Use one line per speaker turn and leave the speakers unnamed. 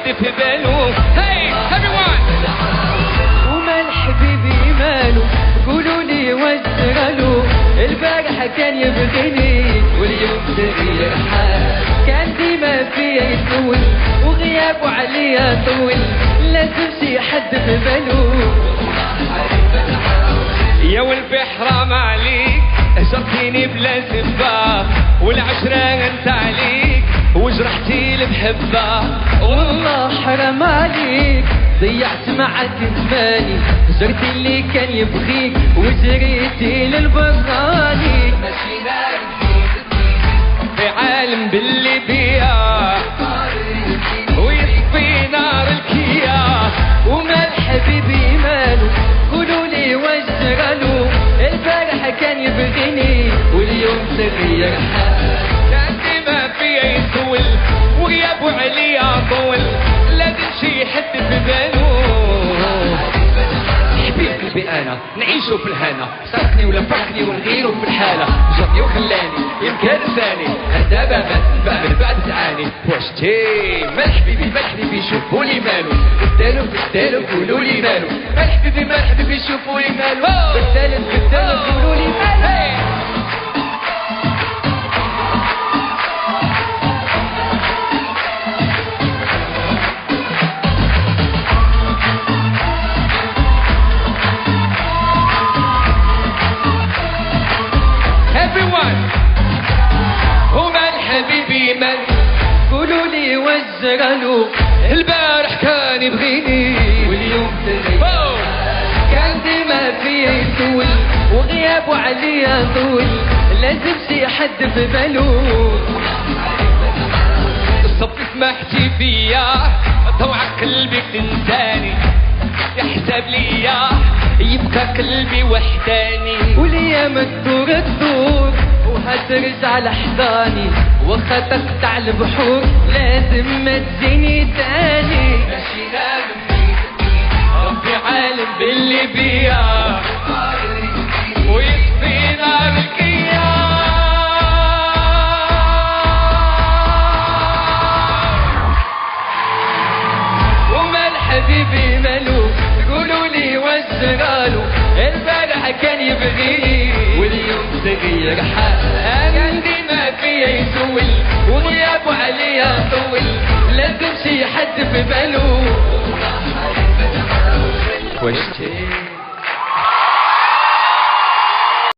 حد في باله. هاي everyone.
ومال حبيبي ماله قولوا لي وجراله، البارح كان يبغيني واليوم تغير حال، كان ديما فيا يتول وغيابه عليا طول، لازم شي حد في باله.
يا ولبي حرام عليك هجرتيني بلا سبة، والعشرة انت عليك وجرحتي المحبة.
والله حرام عليك ضيعت معك زماني، هجرتي اللي كان يبغيك وجريتي للبراني.
في عالم باللي بيا ويطفي نار الكيا.
ومال حبيبي ماله قولوا لي وجراله، البارح كان يبغيني واليوم تغير حال،
كان ديما فيا يطول وغيابه عليا طول، لازم شي حد في باله.
حبيب قلبي انا نعيشو في الهنا، سرقني ولا فرقني ونغيرو في الحالة، جابني وخلاني يمكن ثاني هدا بابات من بعد تعاني. واشتي مال حبيبي مال حبيبي شوفوا لي مالو، بالدالو قولوا لي مالو، مال حبيبي شوفوا لي مالو، بالدالو قولوا لي مالو.
ومال حبيبي مال
قولوا لي وجراله،
البارح كان يبغيني
واليوم تغير، كان ديما فيا يطول وغيابه عليا طول، لازم شي حد في باله.
صبي سمحتي فيا طوعك قلبك تنساني، يحسب ليا يبقى قلبي وحداني،
والايام تدور وهترجع لحضاني، واخا تقطع البحور لازم ما تجيني تاني.
ربي عالم باللي بيا ويطفي نار الكيا.
ومال حبيبي مالو قولوا لي وجراله، البارح كان يبغيني واليوم تغير حال، كان ديما فيا يسول وغيابه عليا طول، لازم شي حد في باله.
واشتي